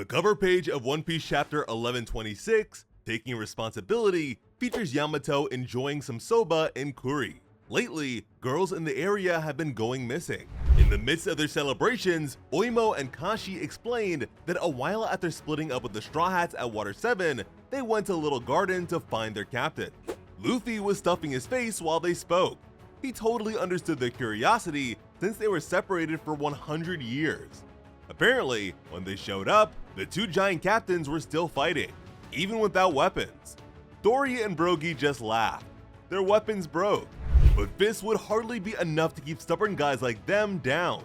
The cover page of One Piece chapter 1126, Taking Responsibility, features Yamato enjoying some soba and curry. Lately, girls in the area have been going missing. In the midst of their celebrations, Oimo and Kashi explained that a while after splitting up with the Straw Hats at Water 7, they went to Little Garden to find their captain. Luffy was stuffing his face while they spoke. He totally understood their curiosity since they were separated for 100 years. Apparently, when they showed up, the two giant captains were still fighting, even without weapons. Dory and Brogy just laughed. Their weapons broke, but fists would hardly be enough to keep stubborn guys like them down,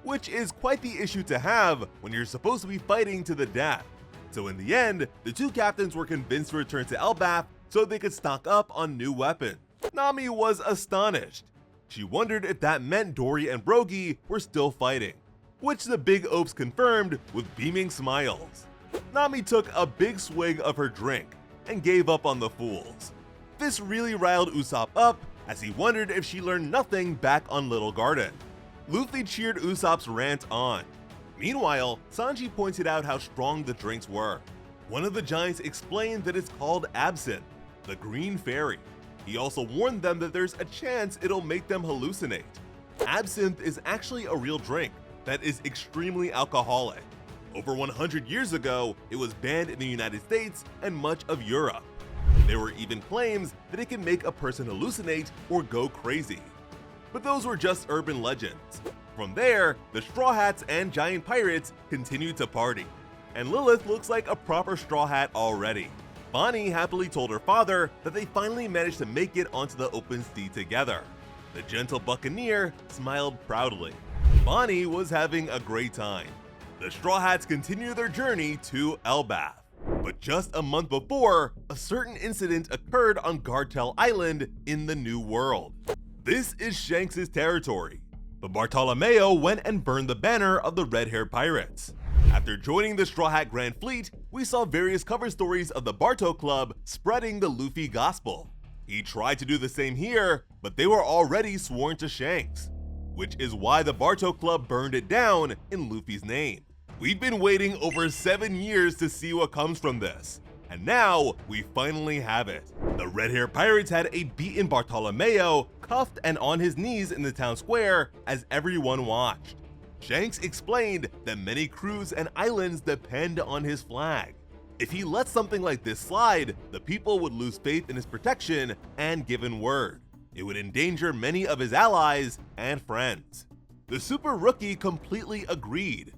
which is quite the issue to have when you're supposed to be fighting to the death. So in the end, the two captains were convinced to return to Elbaf so they could stock up on new weapons. Nami was astonished. She wondered if that meant Dory and Brogy were still fighting, which the Big Opes confirmed with beaming smiles. Nami took a big swig of her drink and gave up on the fools. This really riled Usopp up as he wondered if she learned nothing back on Little Garden. Luffy cheered Usopp's rant on. Meanwhile, Sanji pointed out how strong the drinks were. One of the giants explained that it's called absinthe, the green fairy. He also warned them that there's a chance it'll make them hallucinate. Absinthe is actually a real drink that is extremely alcoholic. Over 100 years ago, it was banned in the United States and much of Europe. There were even claims that it can make a person hallucinate or go crazy. But those were just urban legends. From there, the Straw Hats and giant pirates continued to party, and Lilith looks like a proper Straw Hat already. Bonnie happily told her father that they finally managed to make it onto the open sea together. The gentle buccaneer smiled proudly. Bonnie was having a great time. The Straw Hats continue their journey to Elbaf. But just a month before, a certain incident occurred on Gartel Island in the New World. This is Shanks' territory, but Bartolomeo went and burned the banner of the red-haired pirates. After joining the Straw Hat Grand Fleet, we saw various cover stories of the Barto Club spreading the Luffy gospel. He tried to do the same here, but they were already sworn to Shanks, which is why the Barto Club burned it down in Luffy's name. We've been waiting over 7 years to see what comes from this, and now we finally have it. The red-haired pirates had a beaten Bartolomeo cuffed and on his knees in the town square as everyone watched. Shanks explained that many crews and islands depend on his flag. If he let something like this slide, the people would lose faith in his protection and given word. It would endanger many of his allies and friends. The super rookie completely agreed.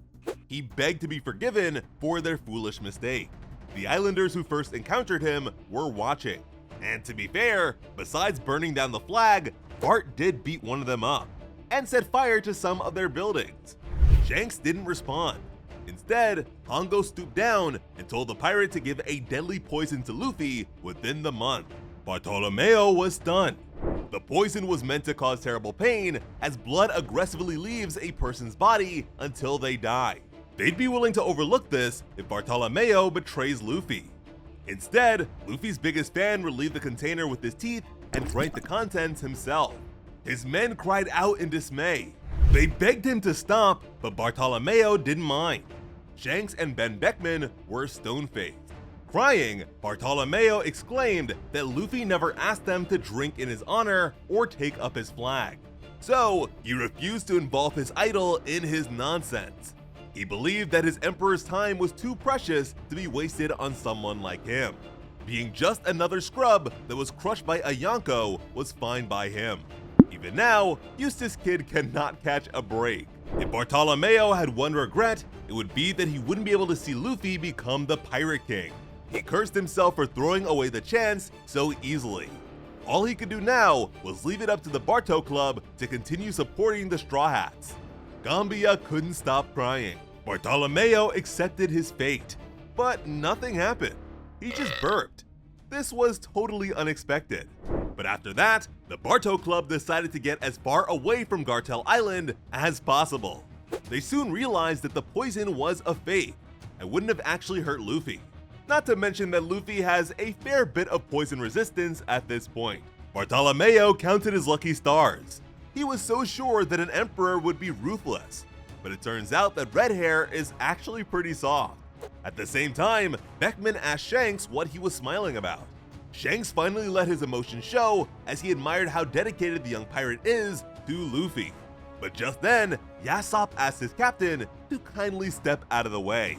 He begged to be forgiven for their foolish mistake. The islanders who first encountered him were watching. And to be fair, besides burning down the flag, Bart did beat one of them up and set fire to some of their buildings. Shanks didn't respond. Instead, Hongo stooped down and told the pirate to give a deadly poison to Luffy within the month. Bartolomeo was stunned. The poison was meant to cause terrible pain, as blood aggressively leaves a person's body until they die. They'd be willing to overlook this if Bartolomeo betrays Luffy. Instead, Luffy's biggest fan relieved the container with his teeth and drank the contents himself. His men cried out in dismay. They begged him to stop, but Bartolomeo didn't mind. Shanks and Ben Beckman were stone-faced. Crying, Bartolomeo exclaimed that Luffy never asked them to drink in his honor or take up his flag. So, he refused to involve his idol in his nonsense. He believed that his emperor's time was too precious to be wasted on someone like him. Being just another scrub that was crushed by a Yonko was fine by him. Even now, Eustace Kid cannot catch a break. If Bartolomeo had one regret, it would be that he wouldn't be able to see Luffy become the Pirate King. He cursed himself for throwing away the chance so easily. All he could do now was leave it up to the Barto Club to continue supporting the Straw Hats. Gambia couldn't stop crying. Bartolomeo accepted his fate, but nothing happened. He just burped. This was totally unexpected. But after that, the Barto Club decided to get as far away from Gartel Island as possible. They soon realized that the poison was a fake and wouldn't have actually hurt Luffy. Not to mention that Luffy has a fair bit of poison resistance at this point. Bartolomeo counted his lucky stars. He was so sure that an emperor would be ruthless, but it turns out that red hair is actually pretty soft. At the same time, Beckman asked Shanks what he was smiling about. Shanks finally let his emotions show as he admired how dedicated the young pirate is to Luffy. But just then, Yasopp asked his captain to kindly step out of the way.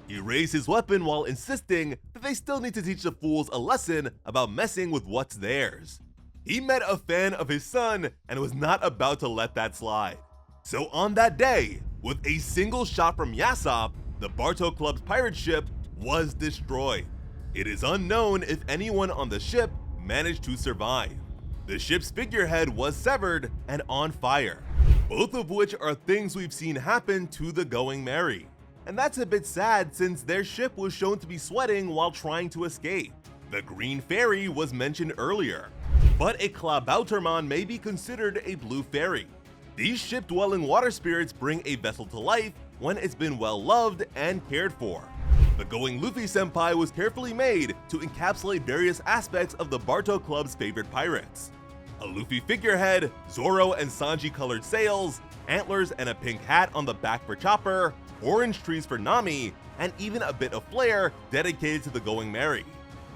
He raised his weapon while insisting that they still need to teach the fools a lesson about messing with what's theirs. He met a fan of his son and was not about to let that slide. So on that day, with a single shot from Yasopp, the Barto Club's pirate ship was destroyed. It is unknown if anyone on the ship managed to survive. The ship's figurehead was severed and on fire, both of which are things we've seen happen to the Going Merry. And that's a bit sad since their ship was shown to be sweating while trying to escape. The Green Fairy was mentioned earlier, but a Klabautermann may be considered a blue fairy. These ship-dwelling water spirits bring a vessel to life when it's been well loved and cared for. The Going Luffy Senpai was carefully made to encapsulate various aspects of the Barto Club's favorite pirates. A Luffy figurehead, Zoro and Sanji colored sails, antlers and a pink hat on the back for Chopper, orange trees for Nami, and even a bit of flair dedicated to the Going Merry.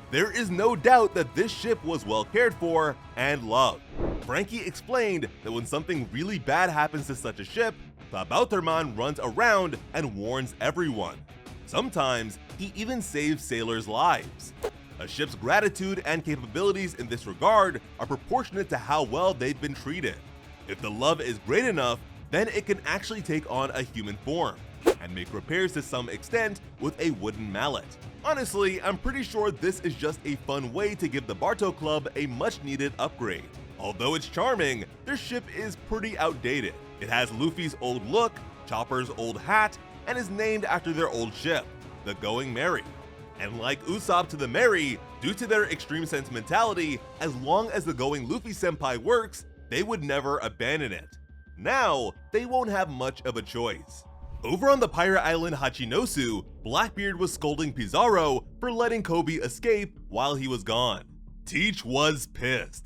There is no doubt that this ship was well cared for and loved. Frankie explained that when something really bad happens to such a ship, Klabautermann runs around and warns everyone. Sometimes, he even saves sailors' lives. A ship's gratitude and capabilities in this regard are proportionate to how well they've been treated. If the love is great enough, then it can actually take on a human form and make repairs to some extent with a wooden mallet. Honestly, I'm pretty sure this is just a fun way to give the Barto Club a much-needed upgrade. Although it's charming, their ship is pretty outdated. It has Luffy's old look, Chopper's old hat, and is named after their old ship, the Going Merry. And like Usopp to the Merry, due to their extreme sentimentality, as long as the Going Luffy Senpai works, they would never abandon it. Now, they won't have much of a choice. Over on the pirate island Hachinosu, Blackbeard was scolding Pizarro for letting Kobe escape while he was gone. Teach was pissed.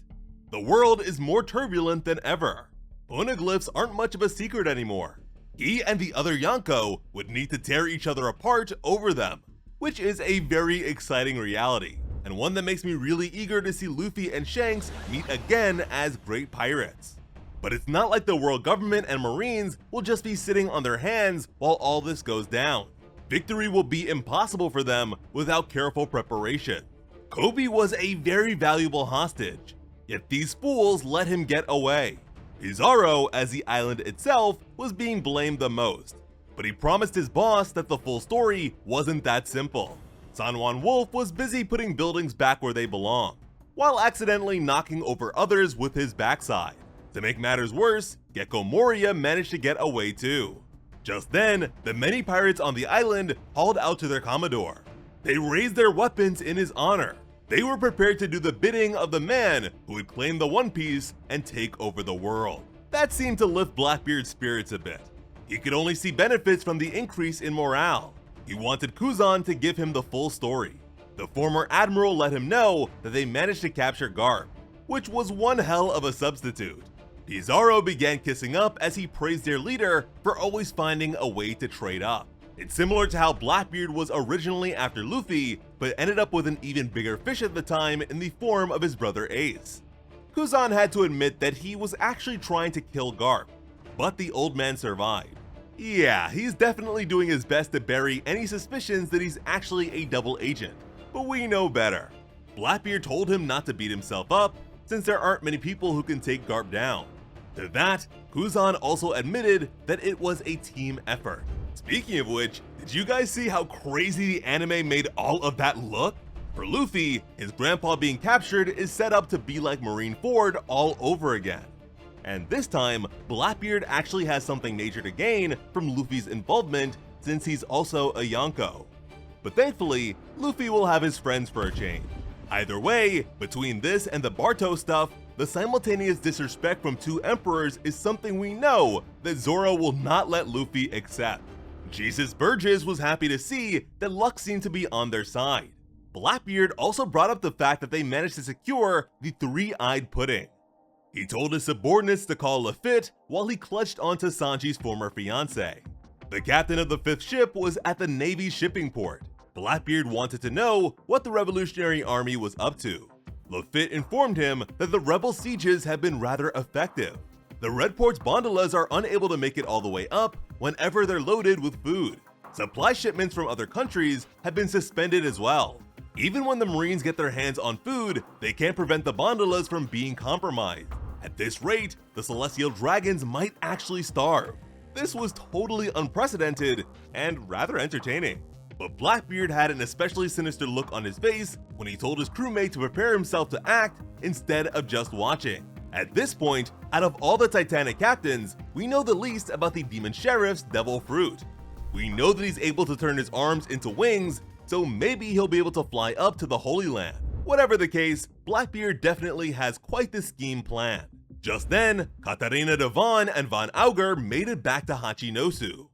The world is more turbulent than ever. Poneglyphs aren't much of a secret anymore. He and the other Yonko would need to tear each other apart over them, which is a very exciting reality, and one that makes me really eager to see Luffy and Shanks meet again as great pirates. But it's not like the world government and Marines will just be sitting on their hands while all this goes down. Victory will be impossible for them without careful preparation. Kobe was a very valuable hostage, yet these fools let him get away. Pizarro, as the island itself, was being blamed the most, but he promised his boss that the full story wasn't that simple. San Juan Wolf was busy putting buildings back where they belong, while accidentally knocking over others with his backside. To make matters worse, Gecko Moria managed to get away too. Just then, the many pirates on the island hauled out to their commodore. They raised their weapons in his honor. They were prepared to do the bidding of the man who would claim the One Piece and take over the world. That seemed to lift Blackbeard's spirits a bit. He could only see benefits from the increase in morale. He wanted Kuzan to give him the full story. The former admiral let him know that they managed to capture Garp, which was one hell of a substitute. Pizarro began kissing up as he praised their leader for always finding a way to trade up. It's similar to how Blackbeard was originally after Luffy, but ended up with an even bigger fish at the time in the form of his brother Ace. Kuzan had to admit that he was actually trying to kill Garp, but the old man survived. Yeah, he's definitely doing his best to bury any suspicions that he's actually a double agent, but we know better. Blackbeard told him not to beat himself up, since there aren't many people who can take Garp down. To that, Kuzan also admitted that it was a team effort. Speaking of which, did you guys see how crazy the anime made all of that look? For Luffy, his grandpa being captured is set up to be like Marineford all over again. And this time, Blackbeard actually has something major to gain from Luffy's involvement since he's also a Yonko. But thankfully, Luffy will have his friends for a change. Either way, between this and the Barto stuff, the simultaneous disrespect from two emperors is something we know that Zoro will not let Luffy accept. Jesus Burgess was happy to see that luck seemed to be on their side. Blackbeard also brought up the fact that they managed to secure the three-eyed pudding. He told his subordinates to call Lafitte while he clutched onto Sanji's former fiancée. The captain of the fifth ship was at the Navy's shipping port, Blackbeard wanted to know what the Revolutionary Army was up to. Luffy informed him that the rebel sieges have been rather effective. The Red Port's gondolas are unable to make it all the way up whenever they're loaded with food. Supply shipments from other countries have been suspended as well. Even when the Marines get their hands on food, they can't prevent the gondolas from being compromised. At this rate, the Celestial Dragons might actually starve. This was totally unprecedented and rather entertaining. But Blackbeard had an especially sinister look on his face when he told his crewmate to prepare himself to act instead of just watching. At this point, out of all the Titanic captains, we know the least about the Demon Sheriff's Devil Fruit. We know that he's able to turn his arms into wings, so maybe he'll be able to fly up to the Holy Land. Whatever the case, Blackbeard definitely has quite the scheme planned. Just then, Katarina Devon and Von Augur made it back to Hachinosu.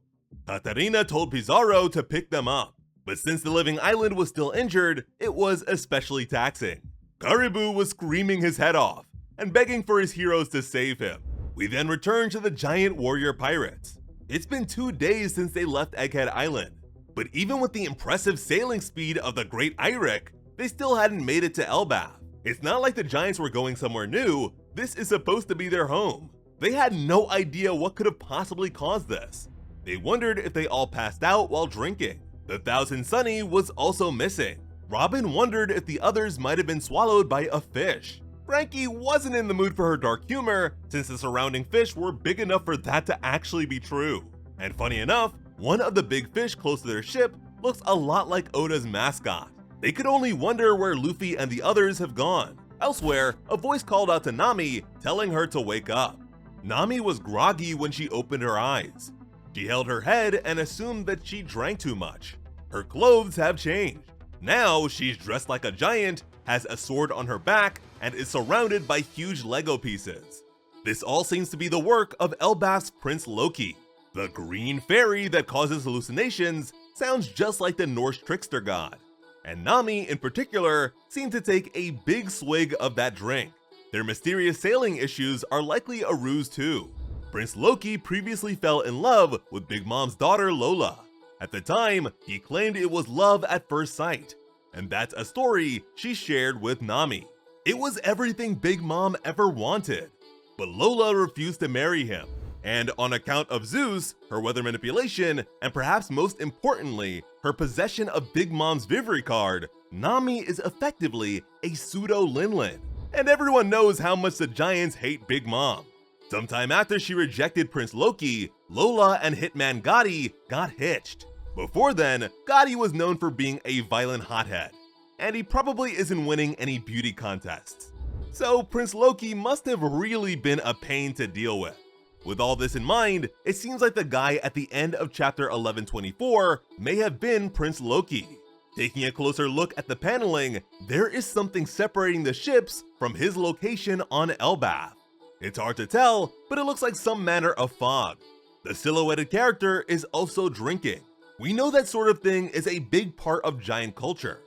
Katarina told Pizarro to pick them up, but since the living island was still injured, it was especially taxing. Caribou was screaming his head off and begging for his heroes to save him. We then return to the giant warrior pirates. It's been 2 days since they left Egghead Island, but even with the impressive sailing speed of the Great Eirik, they still hadn't made it to Elbaf. It's not like the giants were going somewhere new, this is supposed to be their home. They had no idea what could have possibly caused this. They wondered if they all passed out while drinking. The Thousand Sunny was also missing. Robin wondered if the others might have been swallowed by a fish. Frankie wasn't in the mood for her dark humor, since the surrounding fish were big enough for that to actually be true. And funny enough, one of the big fish close to their ship looks a lot like Oda's mascot. They could only wonder where Luffy and the others have gone. Elsewhere, a voice called out to Nami, telling her to wake up. Nami was groggy when she opened her eyes. She held her head and assumed that she drank too much. Her clothes have changed. Now she's dressed like a giant, has a sword on her back, and is surrounded by huge Lego pieces. This all seems to be the work of Elbaf's Prince Loki. The green fairy that causes hallucinations sounds just like the Norse trickster god. And Nami, in particular, seemed to take a big swig of that drink. Their mysterious sailing issues are likely a ruse too. Prince Loki previously fell in love with Big Mom's daughter Lola. At the time, he claimed it was love at first sight, and that's a story she shared with Nami. It was everything Big Mom ever wanted, but Lola refused to marry him, and on account of Zeus, her weather manipulation, and perhaps most importantly, her possession of Big Mom's Vivre card, Nami is effectively a pseudo-Linlin, and everyone knows how much the giants hate Big Mom. Sometime after she rejected Prince Loki, Lola and Hitman Gotti got hitched. Before then, Gotti was known for being a violent hothead, and he probably isn't winning any beauty contests. So Prince Loki must have really been a pain to deal with. With all this in mind, it seems like the guy at the end of chapter 1124 may have been Prince Loki. Taking a closer look at the paneling, there is something separating the ships from his location on Elbaf. It's hard to tell, but it looks like some manner of fog. The silhouetted character is also drinking. We know that sort of thing is a big part of giant culture,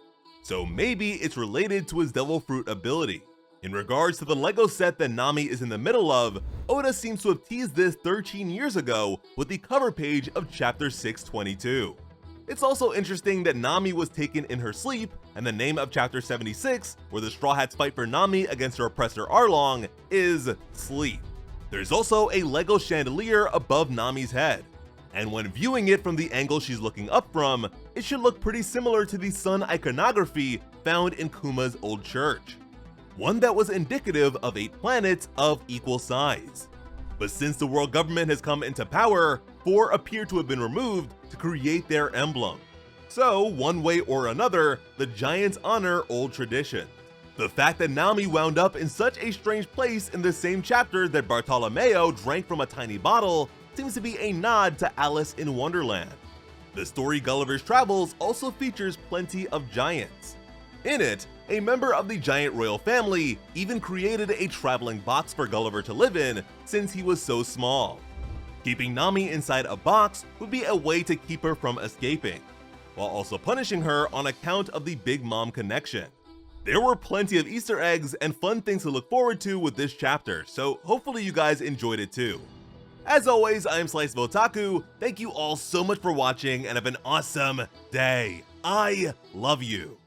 so maybe it's related to his Devil Fruit ability. In regards to the Lego set that Nami is in the middle of, Oda seems to have teased this 13 years ago with the cover page of chapter 622. It's also interesting that Nami was taken in her sleep, and the name of chapter 76, where the Straw Hats fight for Nami against her oppressor Arlong, is Sleep. There's also a Lego chandelier above Nami's head, and when viewing it from the angle she's looking up from, it should look pretty similar to the sun iconography found in Kuma's old church, one that was indicative of 8 planets of equal size. But since the world government has come into power, 4 appear to have been removed to create their emblem. So, one way or another, the giants honor old tradition. The fact that Nami wound up in such a strange place in the same chapter that Bartolomeo drank from a tiny bottle seems to be a nod to Alice in Wonderland. The story Gulliver's Travels also features plenty of giants. In it, a member of the giant royal family even created a traveling box for Gulliver to live in since he was so small. Keeping Nami inside a box would be a way to keep her from escaping, while also punishing her on account of the Big Mom connection. There were plenty of Easter eggs and fun things to look forward to with this chapter, so hopefully you guys enjoyed it too. As always, I am Slice of Otaku. Thank you all so much for watching and have an awesome day. I love you.